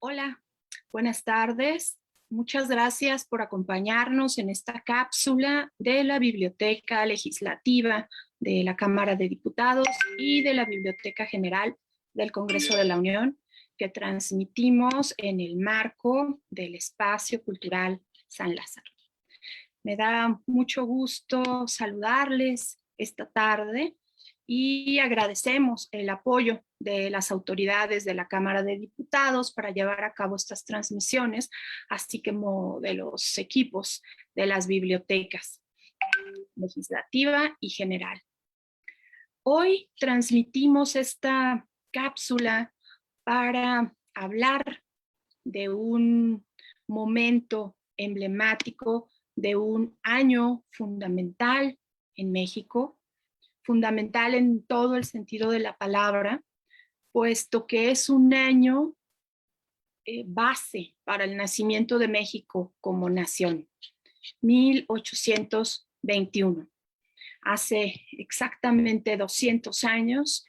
Hola, buenas tardes. Muchas gracias por acompañarnos en esta cápsula de la Biblioteca Legislativa de la Cámara de Diputados y de la Biblioteca General del Congreso de la Unión, que transmitimos en el marco del Espacio Cultural San Lázaro. Me da mucho gusto saludarles esta tarde y agradecemos el apoyo de las autoridades de la Cámara de Diputados para llevar a cabo estas transmisiones, así como de los equipos de las bibliotecas legislativa y general. Hoy transmitimos esta cápsula para hablar de un momento emblemático, de un año fundamental en México, fundamental en todo el sentido de la palabra, puesto que es un año base para el nacimiento de México como nación, 1821. Hace exactamente 200 años,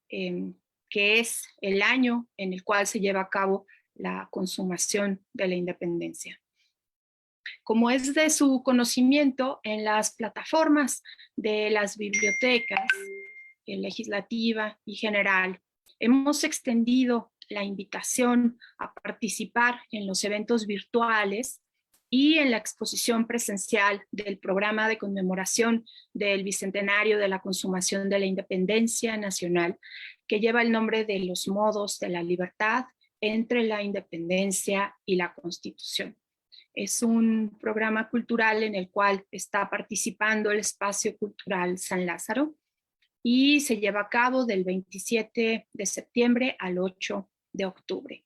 que es el año en el cual se lleva a cabo la consumación de la independencia. Como es de su conocimiento, en las plataformas de las bibliotecas legislativa y general, hemos extendido la invitación a participar en los eventos virtuales y en la exposición presencial del programa de conmemoración del Bicentenario de la Consumación de la Independencia Nacional, que lleva el nombre de Los modos de la libertad entre la independencia y la Constitución. Es un programa cultural en el cual está participando el Espacio Cultural San Lázaro y se lleva a cabo del 27 de septiembre al 8 de octubre.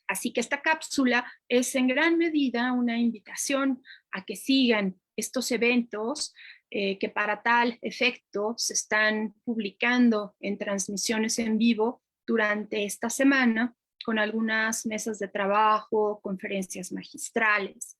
Así que esta cápsula es en gran medida una invitación a que sigan estos eventos que para tal efecto se están publicando en transmisiones en vivo durante esta semana, con algunas mesas de trabajo, conferencias magistrales.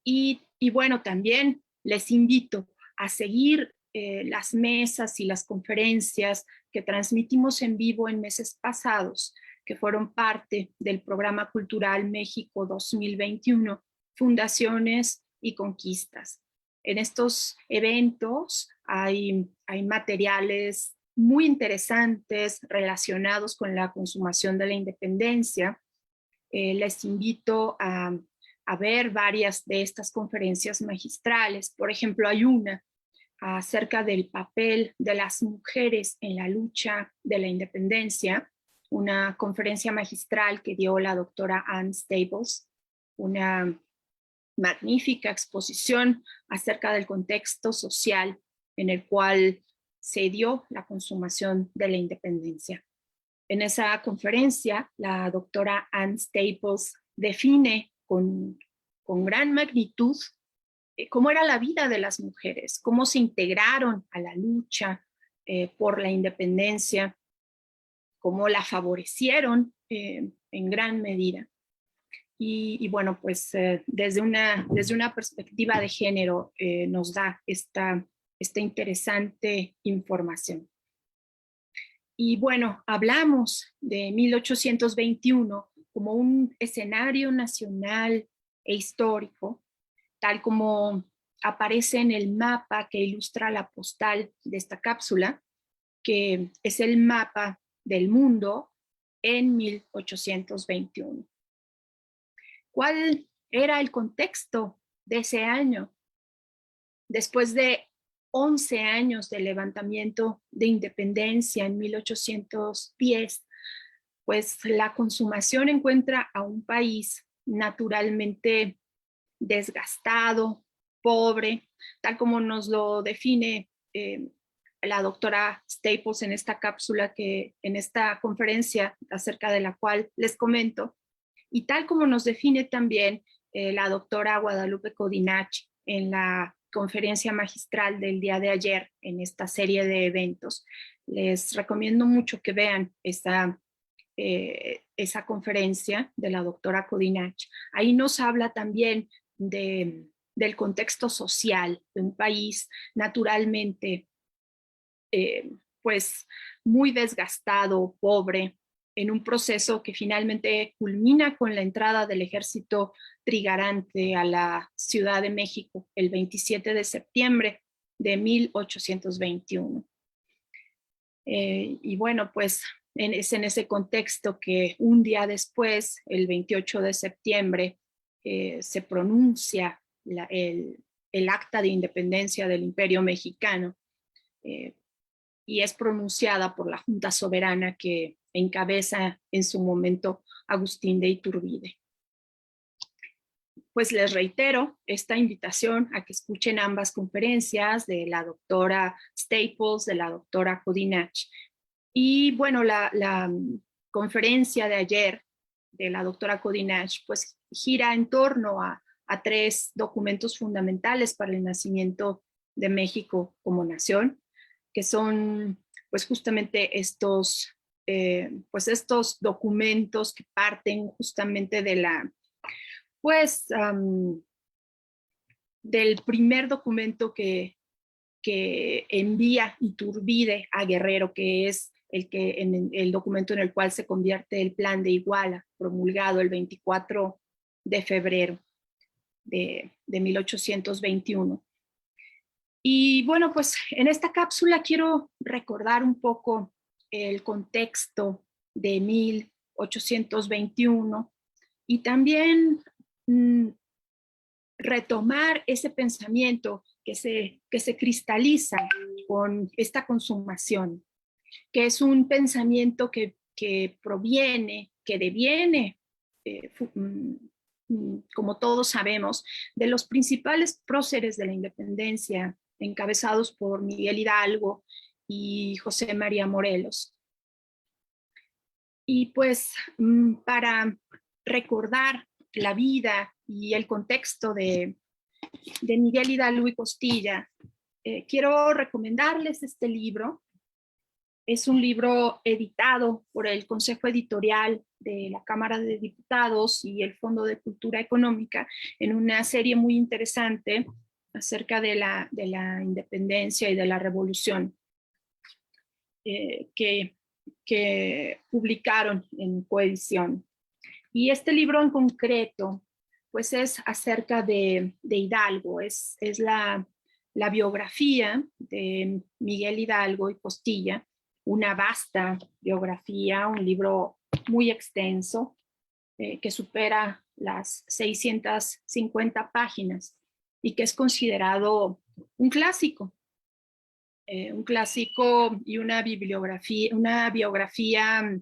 Y bueno, también les invito a seguir las mesas y las conferencias que transmitimos en vivo en meses pasados, que fueron parte del Programa Cultural México 2021, Fundaciones y Conquistas. En estos eventos hay materiales muy interesantes relacionados con la consumación de la independencia. Les invito a ver varias de estas conferencias magistrales. Por ejemplo, hay una acerca del papel de las mujeres en la lucha de la independencia, una conferencia magistral que dio la doctora Ann Staples, una magnífica exposición acerca del contexto social en el cual se dio la consumación de la independencia. En esa conferencia, la doctora Ann Staples define con gran magnitud cómo era la vida de las mujeres, cómo se integraron a la lucha por la independencia, cómo la favorecieron en gran medida. Y bueno, pues desde una perspectiva de género nos da esta interesante información. Y bueno, hablamos de 1821 como un escenario nacional e histórico, tal como aparece en el mapa que ilustra la postal de esta cápsula, que es el mapa del mundo en 1821. ¿Cuál era el contexto de ese año? Después de 11 años de levantamiento de independencia en 1810, pues la consumación encuentra a un país naturalmente desgastado, pobre, tal como nos lo define la doctora Staples en esta cápsula, en esta conferencia acerca de la cual les comento, y tal como nos define también la doctora Guadalupe Codinach en la conferencia magistral del día de ayer en esta serie de eventos. Les recomiendo mucho que vean esa conferencia de la doctora Codinach. Ahí nos habla también del contexto social de un país naturalmente pues muy desgastado, pobre, en un proceso que finalmente culmina con la entrada del ejército trigarante a la Ciudad de México el 27 de septiembre de 1821. Y bueno, pues es en ese contexto que un día después, el 28 de septiembre, se pronuncia el acta de independencia del Imperio Mexicano, y es pronunciada por la Junta Soberana que encabeza en su momento Agustín de Iturbide. Pues les reitero esta invitación a que escuchen ambas conferencias de la doctora Staples, de la doctora Kodinach. Y bueno, la conferencia de ayer de la doctora Kodinach pues gira en torno a tres documentos fundamentales para el nacimiento de México como nación, que son pues justamente estos documentos que parten justamente de del primer documento que envía Iturbide a Guerrero, que es el documento en el cual se convierte el Plan de Iguala, promulgado el 24 de febrero de 1821. Y bueno, pues en esta cápsula quiero recordar un poco el contexto de 1821 y también retomar ese pensamiento que se cristaliza con esta consumación, que es un pensamiento que proviene, que deviene, como todos sabemos, de los principales próceres de la independencia, encabezados por Miguel Hidalgo y José María Morelos. Y pues para recordar la vida y el contexto de Miguel Hidalgo y Costilla, quiero recomendarles este libro. Es un libro editado por el Consejo Editorial de la Cámara de Diputados y el Fondo de Cultura Económica en una serie muy interesante acerca de la independencia y de la revolución que publicaron en coedición. Y este libro en concreto, pues es acerca de Hidalgo, es la biografía de Miguel Hidalgo y Costilla, una vasta biografía, un libro muy extenso que supera las 650 páginas y que es considerado un clásico y una biografía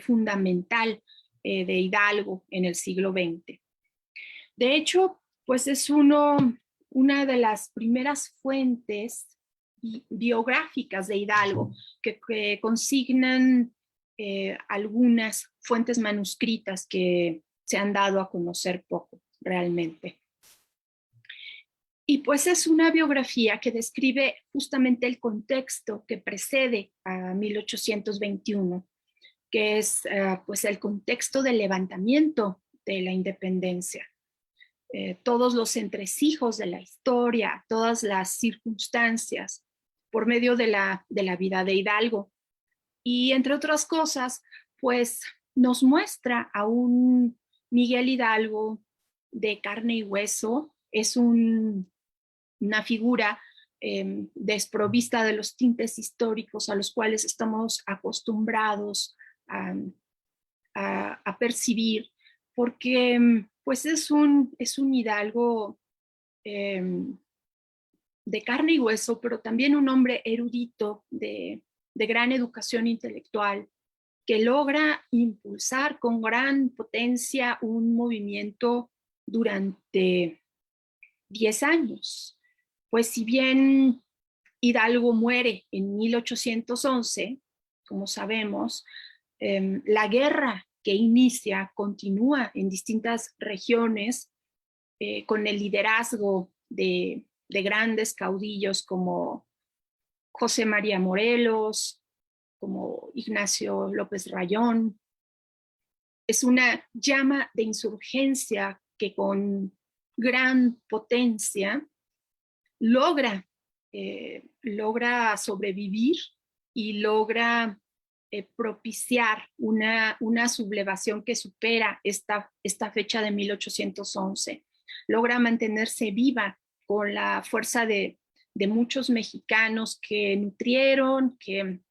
fundamental de Hidalgo en el siglo XX. De hecho, pues es una de las primeras fuentes biográficas de Hidalgo que consignan algunas fuentes manuscritas que se han dado a conocer poco realmente. Y pues es una biografía que describe justamente el contexto que precede a 1821, que es pues el contexto del levantamiento de la independencia. Todos los entresijos de la historia, todas las circunstancias por medio de la vida de Hidalgo. Y entre otras cosas, pues nos muestra a un Miguel Hidalgo de carne y hueso. Es una figura desprovista de los tintes históricos a los cuales estamos acostumbrados a percibir, porque pues es un Hidalgo de carne y hueso, pero también un hombre erudito de gran educación intelectual, que logra impulsar con gran potencia un movimiento durante 10 años. Pues si bien Hidalgo muere en 1811, como sabemos, la guerra que inicia continúa en distintas regiones con el liderazgo de grandes caudillos como José María Morelos, como Ignacio López Rayón. Es una llama de insurgencia que con gran potencia logra sobrevivir y logra propiciar una sublevación que supera esta fecha de 1811. Logra mantenerse viva con la fuerza de muchos mexicanos que nutrieron, que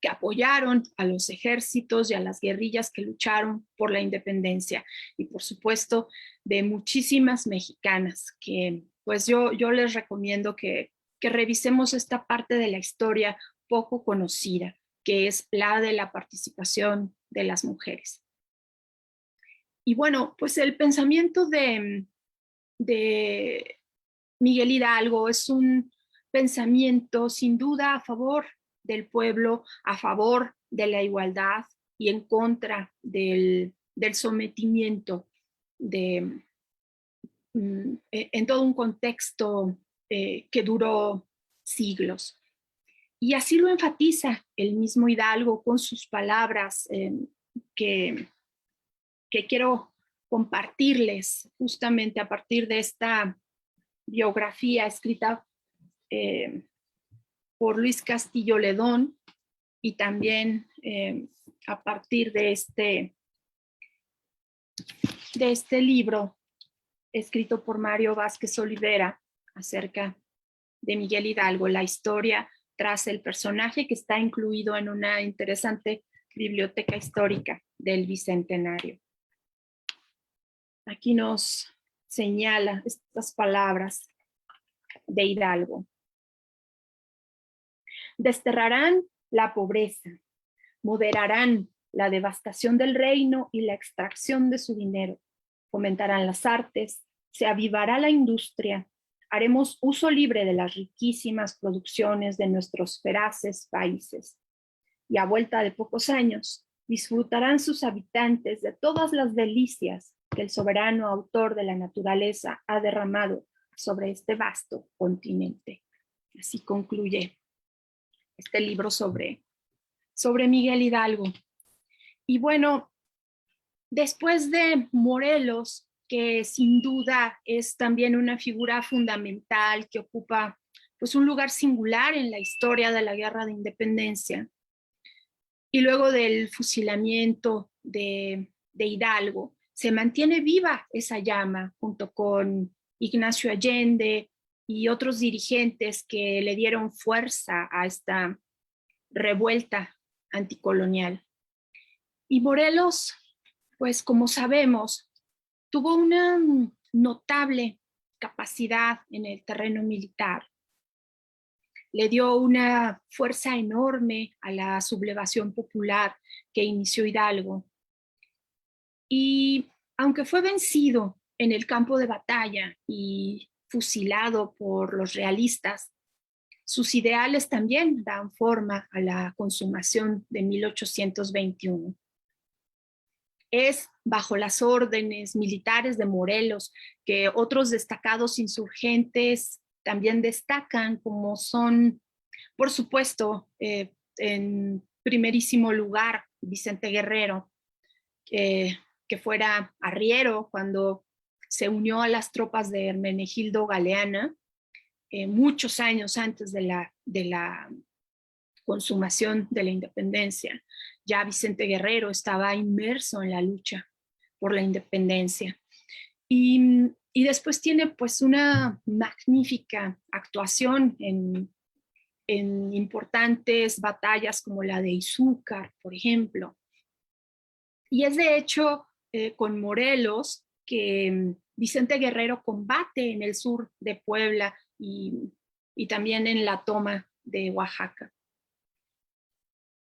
apoyaron a los ejércitos y a las guerrillas que lucharon por la independencia, y por supuesto de muchísimas mexicanas que pues yo les recomiendo que revisemos esta parte de la historia poco conocida, que es la de la participación de las mujeres. Y bueno, pues el pensamiento de Miguel Hidalgo es un pensamiento sin duda a favor del pueblo, a favor de la igualdad y en contra del sometimiento en todo un contexto que duró siglos. Y así lo enfatiza el mismo Hidalgo con sus palabras que quiero compartirles justamente a partir de esta biografía escrita por Luis Castillo Ledón, y también a partir de este libro escrito por Mario Vázquez Olivera acerca de Miguel Hidalgo, la historia tras el personaje, que está incluido en una interesante biblioteca histórica del Bicentenario. Aquí nos señala estas palabras de Hidalgo. Desterrarán la pobreza, moderarán la devastación del reino y la extracción de su dinero, fomentarán las artes, se avivará la industria, haremos uso libre de las riquísimas producciones de nuestros feraces países. Y a vuelta de pocos años, disfrutarán sus habitantes de todas las delicias que el soberano autor de la naturaleza ha derramado sobre este vasto continente. Así concluye este libro sobre Miguel Hidalgo. Y bueno, después de Morelos, que sin duda es también una figura fundamental que ocupa pues un lugar singular en la historia de la Guerra de Independencia, y luego del fusilamiento de Hidalgo, se mantiene viva esa llama junto con Ignacio Allende y otros dirigentes que le dieron fuerza a esta revuelta anticolonial. Y Morelos, pues como sabemos, tuvo una notable capacidad en el terreno militar. Le dio una fuerza enorme a la sublevación popular que inició Hidalgo. Y aunque fue vencido en el campo de batalla y fusilado por los realistas, sus ideales también dan forma a la consumación de 1821. Es bajo las órdenes militares de Morelos que otros destacados insurgentes también destacan, como son, por supuesto, en primerísimo lugar, Vicente Guerrero, que fuera arriero cuando se unió a las tropas de Hermenegildo Galeana, muchos años antes de la consumación de la independencia. Ya Vicente Guerrero estaba inmerso en la lucha por la independencia. Y después tiene pues una magnífica actuación en importantes batallas como la de Izúcar, por ejemplo. Y es de hecho con Morelos que Vicente Guerrero combate en el sur de Puebla y también en la toma de Oaxaca.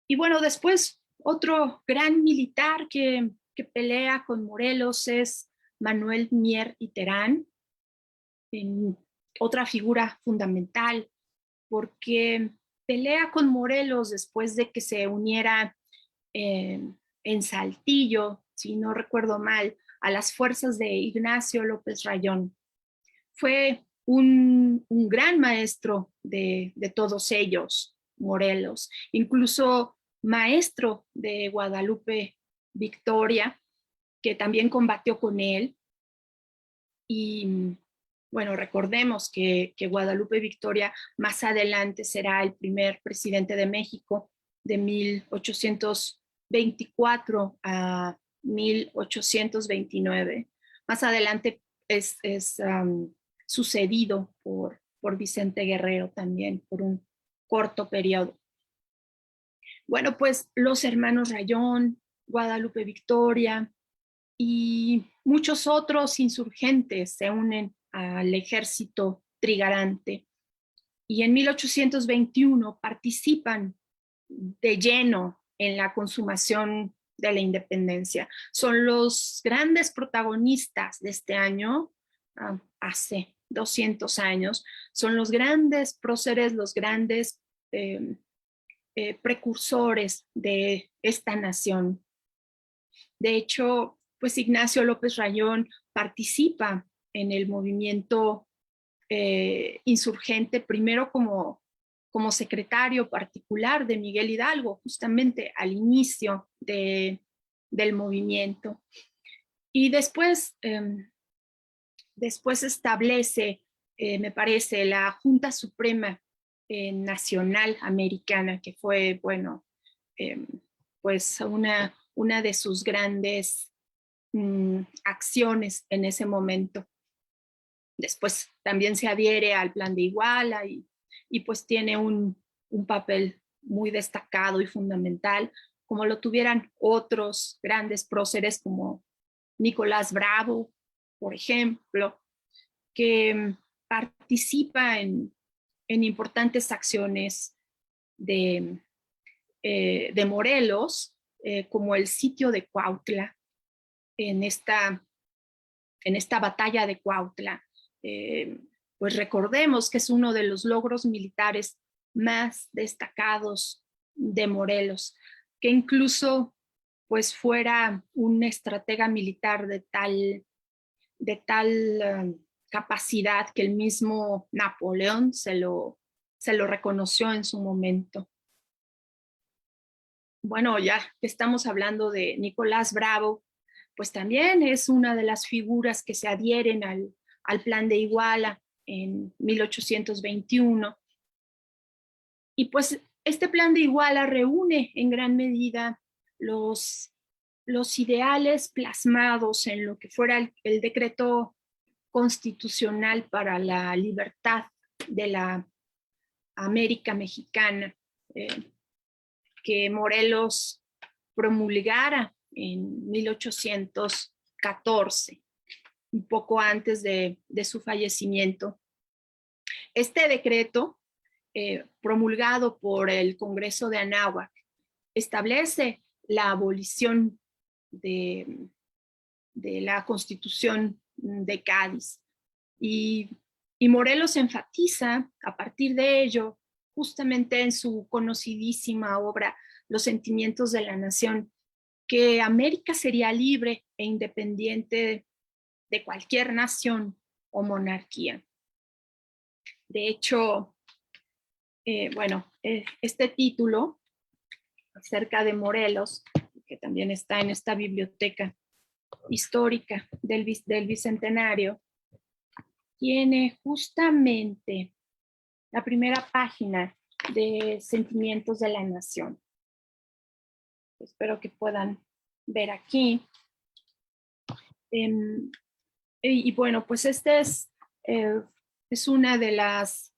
Y bueno, después otro gran militar que pelea con Morelos es Manuel Mier y Terán, otra figura fundamental, porque pelea con Morelos después de que se uniera en Saltillo, si no recuerdo mal, a las fuerzas de Ignacio López Rayón. Fue un gran maestro de todos ellos, Morelos, incluso maestro de Guadalupe Victoria, que también combatió con él. Y bueno, recordemos que Guadalupe Victoria más adelante será el primer presidente de México de 1824 a 1829. Más adelante es sucedido por Vicente Guerrero también, por un corto periodo. Bueno, pues los hermanos Rayón, Guadalupe Victoria y muchos otros insurgentes se unen al ejército trigarante y en 1821 participan de lleno en la consumación de la independencia. Son los grandes protagonistas de este año, hace 200 años, son los grandes próceres, los grandes precursores de esta nación. De hecho, pues Ignacio López Rayón participa en el movimiento insurgente, primero como secretario particular de Miguel Hidalgo, justamente al inicio del movimiento. Y después establece, me parece, la Junta Suprema Nacional Americana, que fue, bueno, pues una de sus grandes acciones en ese momento. Después también se adhiere al Plan de Iguala y pues tiene un papel muy destacado y fundamental, como lo tuvieran otros grandes próceres como Nicolás Bravo, por ejemplo, que participa en importantes acciones de Morelos, como el sitio de Cuautla, en esta batalla de Cuautla. Pues recordemos que es uno de los logros militares más destacados de Morelos, que incluso pues fuera un estratega militar de tal capacidad que el mismo Napoleón se lo reconoció en su momento. Bueno, ya que estamos hablando de Nicolás Bravo, pues también es una de las figuras que se adhieren al Plan de Iguala en 1821. Y pues este Plan de Iguala reúne en gran medida los ideales plasmados en lo que fuera el decreto constitucional para la libertad de la América mexicana, que Morelos promulgara en 1814, un poco antes de su fallecimiento. Este decreto, promulgado por el Congreso de Anáhuac, establece la abolición de la Constitución de Cádiz. Y Morelos enfatiza a partir de ello, justamente en su conocidísima obra Los sentimientos de la nación, que América sería libre e independiente de cualquier nación o monarquía. De hecho, este título acerca de Morelos, que también está en esta biblioteca histórica del Bicentenario, tiene justamente la primera página de Sentimientos de la Nación. Espero que puedan ver aquí. Y bueno, pues este es una de las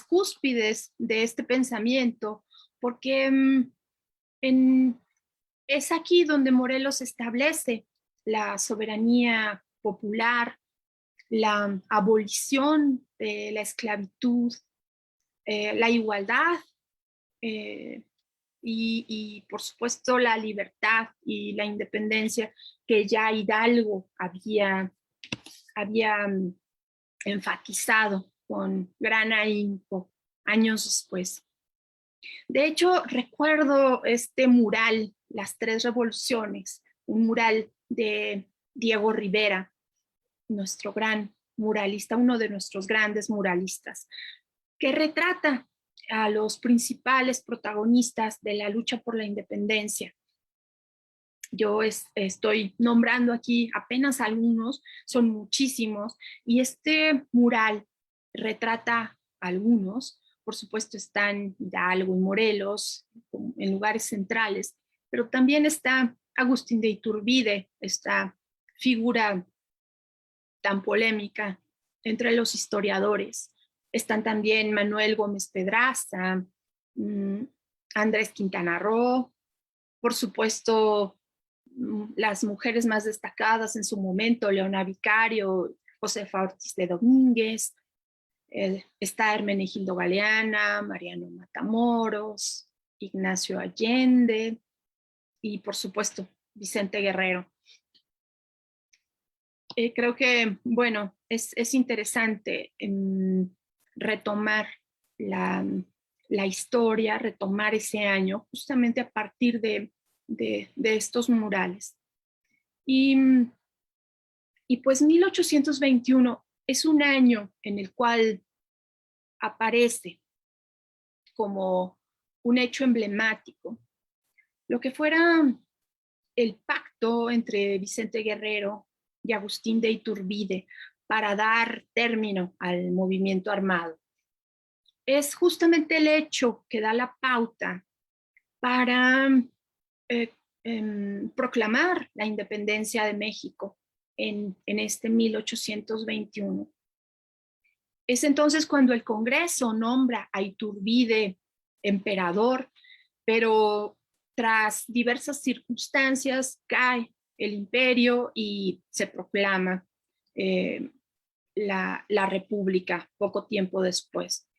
cúspides de este pensamiento, porque es aquí donde Morelos establece la soberanía popular, la abolición de la esclavitud, la igualdad y por supuesto la libertad y la independencia que ya Hidalgo había enfatizado con gran ahínco años después. De hecho, recuerdo este mural, Las Tres Revoluciones, un mural de Diego Rivera, nuestro gran muralista, uno de nuestros grandes muralistas, que retrata a los principales protagonistas de la lucha por la independencia. Yo estoy nombrando aquí apenas algunos, son muchísimos, y este mural retrata a algunos, por supuesto, están Hidalgo y Morelos, en lugares centrales, pero también está Agustín de Iturbide, esta figura tan polémica entre los historiadores. Están también Manuel Gómez Pedraza, Andrés Quintana Roo, por supuesto, las mujeres más destacadas en su momento, Leona Vicario, Josefa Ortiz de Domínguez, está Hermenegildo Galeana, Mariano Matamoros, Ignacio Allende y, por supuesto, Vicente Guerrero. Creo que, bueno, es interesante retomar la historia, retomar ese año, justamente a partir de estos murales. Y pues 1821 es un año en el cual aparece como un hecho emblemático, lo que fuera el pacto entre Vicente Guerrero y Agustín de Iturbide para dar término al movimiento armado. Es justamente el hecho que da la pauta para proclamar la independencia de México en este 1821. Es entonces cuando el Congreso nombra a Iturbide emperador, pero tras diversas circunstancias cae el imperio y se proclama la República poco tiempo después.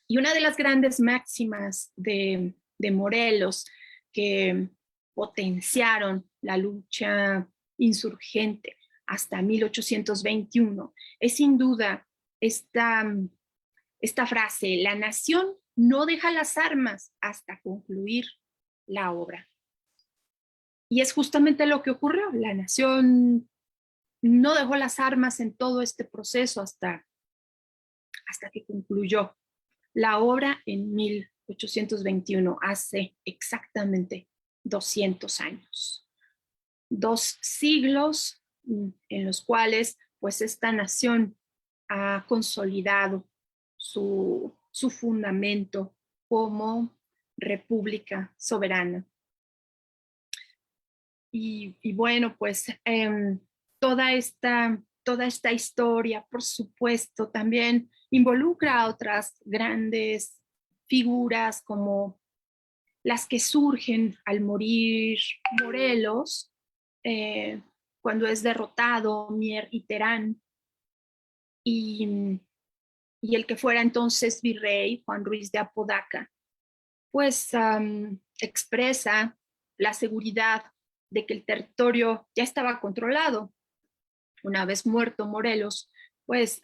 Y una de las grandes máximas de Morelos que potenciaron la lucha insurgente hasta 1821 es sin duda esta frase: la nación no deja las armas hasta concluir la obra. Y es justamente lo que ocurrió. La nación no dejó las armas en todo este proceso hasta que concluyó la obra en 1821, hace exactamente 200 años. 2 siglos en los cuales pues esta nación ha consolidado su fundamento como república soberana. Y bueno, pues toda esta historia, por supuesto, también involucra a otras grandes figuras como las que surgen al morir Morelos, cuando es derrotado Mier y Terán, y el que fuera entonces virrey, Juan Ruiz de Apodaca, pues expresa la seguridad de que el territorio ya estaba controlado. Una vez muerto Morelos, pues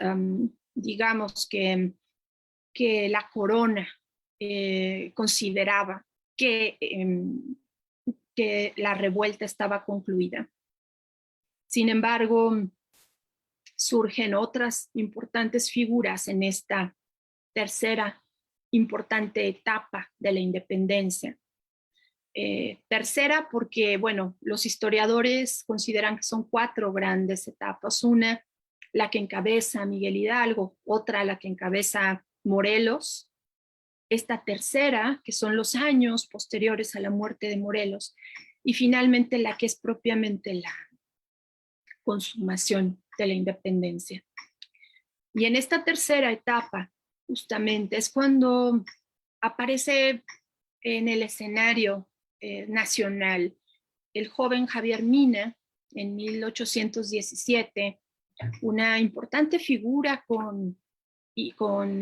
digamos que la corona consideraba que la revuelta estaba concluida. Sin embargo, surgen otras importantes figuras en esta tercera importante etapa de la independencia. Tercera porque, bueno, los historiadores consideran que son 4 grandes etapas. Una, la que encabeza Miguel Hidalgo; otra, la que encabeza Morelos; esta tercera, que son los años posteriores a la muerte de Morelos; y finalmente la que es propiamente la consumación de la independencia. Y en esta tercera etapa, justamente, es cuando aparece en el escenario nacional el joven Javier Mina, en 1817, una importante figura con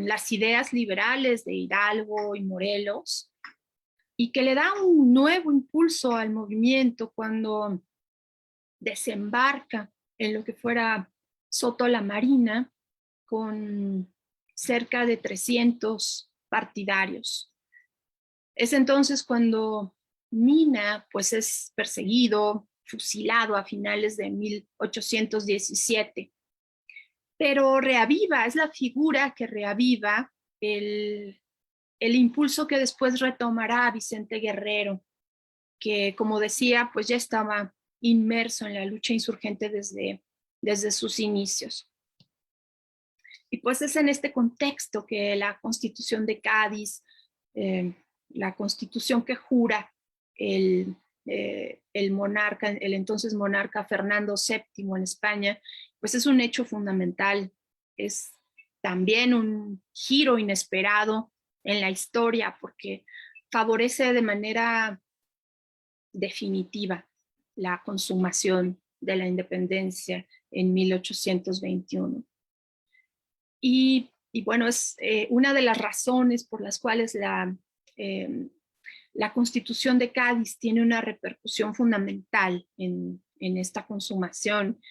las ideas liberales de Hidalgo y Morelos, y que le da un nuevo impulso al movimiento cuando desembarca en lo que fuera Soto la Marina con cerca de 300 partidarios. Es entonces cuando Mina pues es perseguido, fusilado a finales de 1817, pero reaviva, es la figura que reaviva el impulso que después retomará Vicente Guerrero, que, como decía, pues ya estaba inmerso en la lucha insurgente desde sus inicios. Y pues es en este contexto que la Constitución de Cádiz, la Constitución que jura el monarca, el entonces monarca Fernando VII en España, pues es un hecho fundamental, es también un giro inesperado en la historia porque favorece de manera definitiva la consumación de la independencia en 1821. Y bueno, es una de las razones por las cuales la Constitución de Cádiz tiene una repercusión fundamental en esta consumación,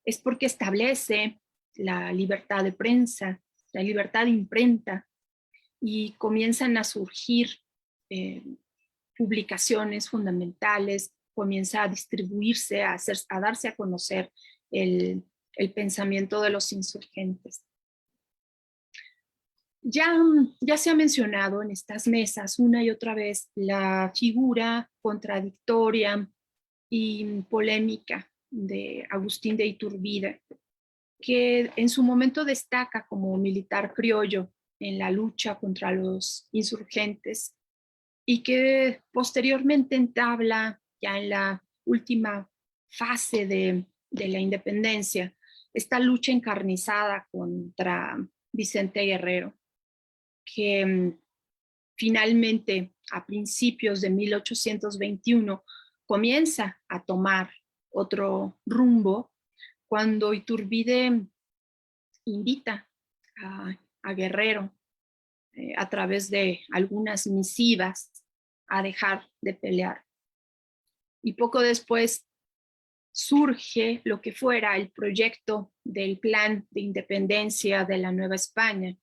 es porque establece la libertad de prensa, la libertad de imprenta, y comienzan a surgir eh, publicaciones fundamentales, comienza a distribuirse, a darse a conocer el pensamiento de los insurgentes. Ya se ha mencionado en estas mesas una y otra vez la figura contradictoria y polémica de Agustín de Iturbide, que en su momento destaca como militar criollo en la lucha contra los insurgentes y que posteriormente entabla ya en la última fase de la independencia esta lucha encarnizada contra Vicente Guerrero, que finalmente a principios de 1821 comienza a tomar otro rumbo cuando Iturbide invita a Guerrero a través de algunas misivas a dejar de pelear. Y poco después surge lo que fuera el proyecto del plan de independencia de la Nueva España,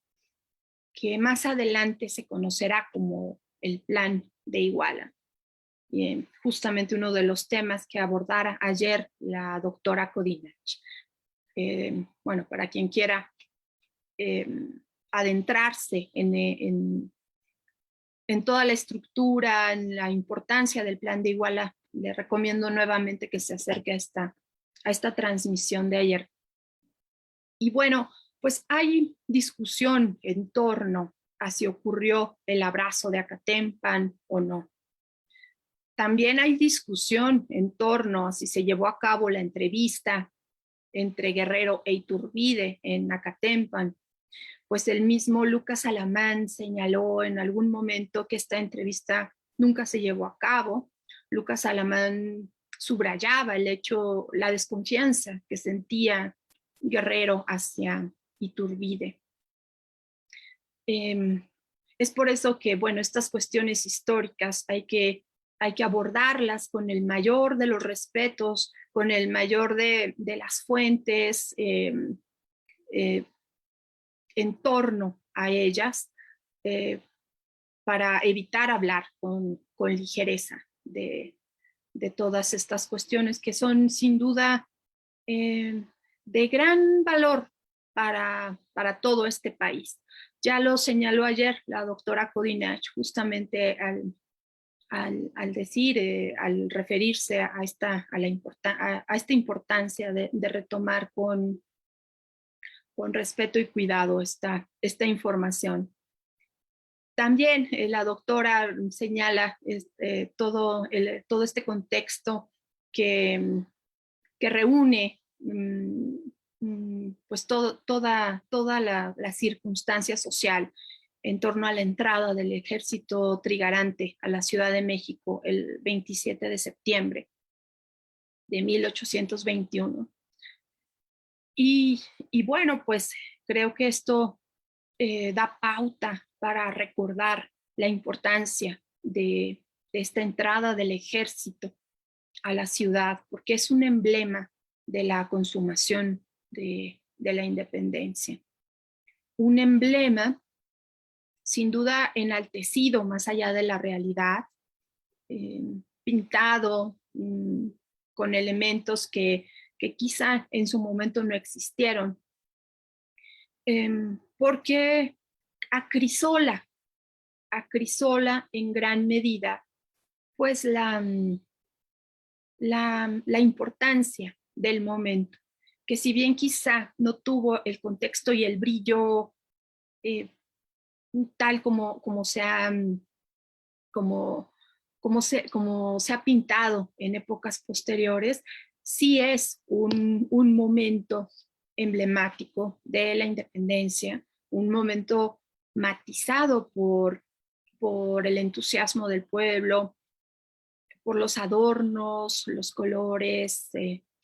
que más adelante se conocerá como el Plan de Iguala. Y justamente uno de los temas que abordara ayer la doctora Codinach. Bueno, para quien quiera adentrarse en toda la estructura, en la importancia del Plan de Iguala, le recomiendo nuevamente que se acerque a esta transmisión de ayer. Y bueno, pues hay discusión en torno a si ocurrió el abrazo de Acatempan o no. También hay discusión en torno a si se llevó a cabo la entrevista entre Guerrero e Iturbide en Acatempan, pues el mismo Lucas Alamán señaló en algún momento que esta entrevista nunca se llevó a cabo. Lucas Alamán subrayaba el hecho, la desconfianza que sentía Guerrero hacia Iturbide. Es por eso que, bueno, estas cuestiones históricas hay que abordarlas con el mayor de los respetos, con el mayor de las fuentes en torno a ellas, para evitar hablar con ligereza de todas estas cuestiones que son sin duda de gran valor para todo este país. Ya lo señaló ayer la doctora Codinach, justamente al decir, al referirse a esta importancia de retomar con respeto y cuidado esta información. También la doctora señala todo este contexto que reúne pues toda la circunstancia social en torno a la entrada del ejército trigarante a la Ciudad de México el 27 de septiembre de 1821. Y bueno, pues creo que esto da pauta para recordar la importancia de esta entrada del ejército a la ciudad, porque es un emblema de la consumación de la independencia. Un emblema sin duda enaltecido más allá de la realidad, pintado con elementos que quizá en su momento no existieron, porque acrisola en gran medida pues la importancia del momento. que si bien quizá no tuvo el contexto y el brillo tal como se ha, como, como se ha pintado en épocas posteriores, sí es un momento emblemático de la independencia, un momento matizado por el entusiasmo del pueblo, por los adornos, los colores,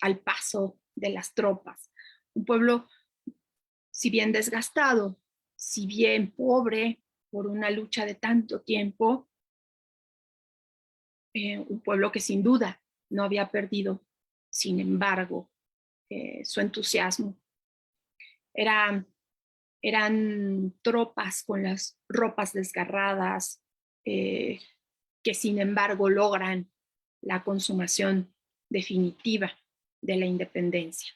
al paso de las tropas. Un pueblo, si bien desgastado, si bien pobre por una lucha de tanto tiempo, un pueblo que sin duda no había perdido, sin embargo, su entusiasmo. Era, eran tropas con las ropas desgarradas, que sin embargo logran la consumación definitiva de la independencia.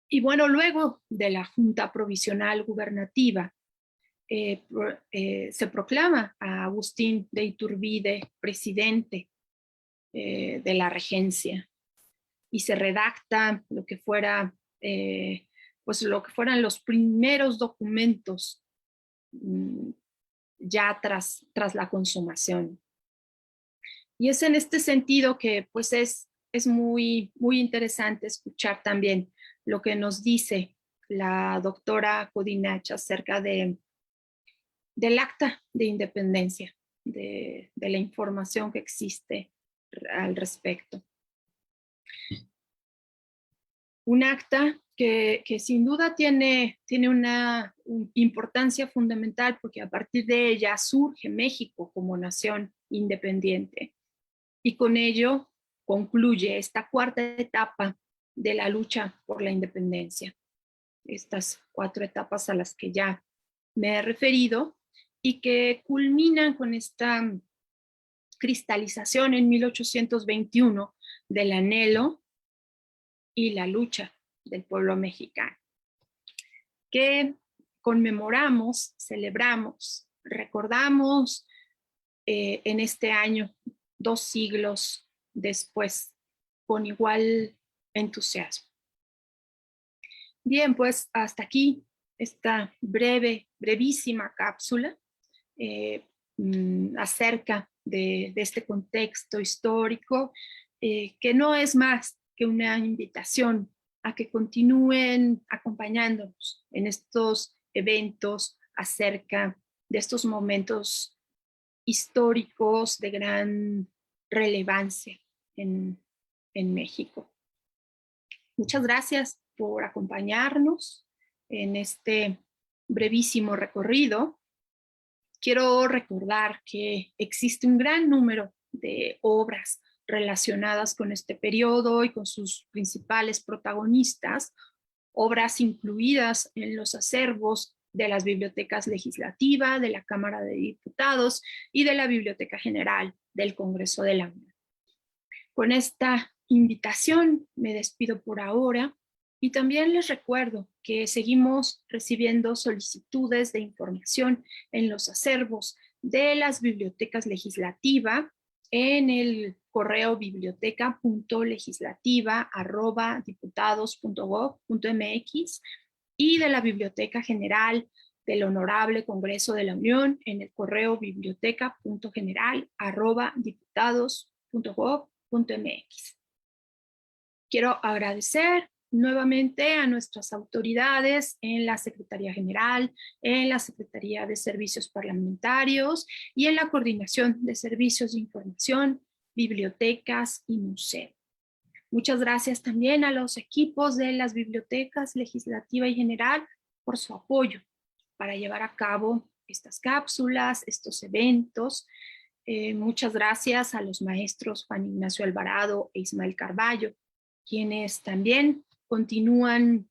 Y bueno, luego de la Junta Provisional Gubernativa, se proclama a Agustín de Iturbide presidente de la regencia y se redacta lo que fuera, pues lo que fueran los primeros documentos ya tras la consumación. Y es en este sentido que pues es muy interesante escuchar también lo que nos dice la doctora Codinach acerca del acta de independencia, de la información que existe al respecto. Un acta que sin duda tiene una importancia fundamental porque a partir de ella surge México como nación independiente y con ello concluye esta cuarta etapa de la lucha por la independencia. Estas 4 etapas a las que ya me he referido y que culminan con esta cristalización en 1821 del anhelo y la lucha del pueblo mexicano, que conmemoramos, celebramos, recordamos en este año, 2 siglos después, con igual entusiasmo. Bien, pues hasta aquí esta brevísima cápsula acerca de este contexto histórico, que no es más que una invitación a que continúen acompañándonos en estos eventos acerca de estos momentos históricos de gran relevancia en México. Muchas gracias por acompañarnos en este brevísimo recorrido. Quiero recordar que existe un gran número de obras relacionadas con este periodo y con sus principales protagonistas, obras incluidas en los acervos de las bibliotecas legislativas, de la Cámara de Diputados y de la Biblioteca General del Congreso de la Unión. Con esta invitación me despido por ahora y también les recuerdo que seguimos recibiendo solicitudes de información en los acervos de las bibliotecas legislativas en el correo biblioteca.legislativa@diputados.gov.mx y de la Biblioteca General del Honorable Congreso de la Unión en el correo biblioteca.general@diputados.gov.mx. Quiero agradecer nuevamente a nuestras autoridades en la Secretaría General, en la Secretaría de Servicios Parlamentarios y en la Coordinación de Servicios de Información, Bibliotecas y Museos. Muchas gracias también a los equipos de las bibliotecas legislativa y general por su apoyo para llevar a cabo estas cápsulas, estos eventos. Muchas gracias a los maestros Juan Ignacio Alvarado e Ismael Carballo, quienes también continúan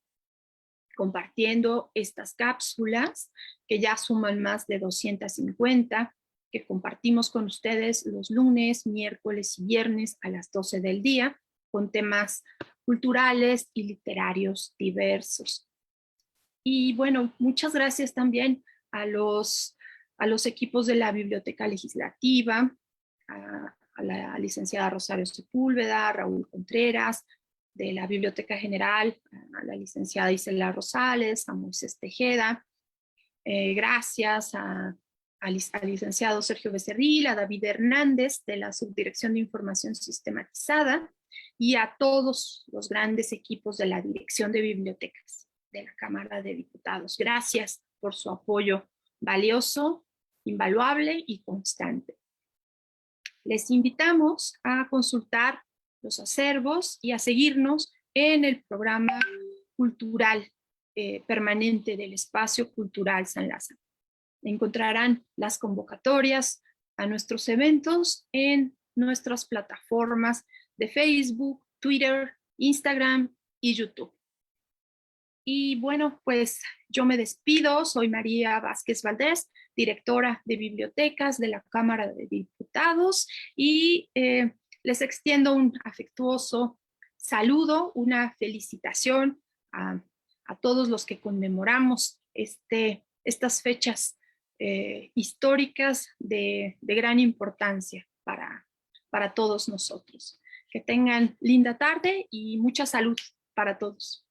compartiendo estas cápsulas, que ya suman más de 250, que compartimos con ustedes los lunes, miércoles y viernes a las 12 del día, con temas culturales y literarios diversos. Y bueno, muchas gracias también a los equipos de la Biblioteca Legislativa, a la licenciada Rosario Sepúlveda, Raúl Contreras, de la Biblioteca General, a la licenciada Isela Rosales, a Moisés Tejeda, gracias al licenciado Sergio Becerril, a David Hernández de la Subdirección de Información Sistematizada y a todos los grandes equipos de la Dirección de Bibliotecas de la Cámara de Diputados. Gracias por su apoyo valioso, invaluable y constante. Les invitamos a consultar los acervos y a seguirnos en el programa cultural permanente del Espacio Cultural San Lázaro. Encontrarán las convocatorias a nuestros eventos en nuestras plataformas de Facebook, Twitter, Instagram y YouTube. Y bueno, pues yo me despido. Soy María Vázquez Valdés, directora de bibliotecas de la Cámara de Diputados, y les extiendo un afectuoso saludo, una felicitación a todos los que conmemoramos estas fechas históricas de gran importancia para todos nosotros. Que tengan linda tarde y mucha salud para todos.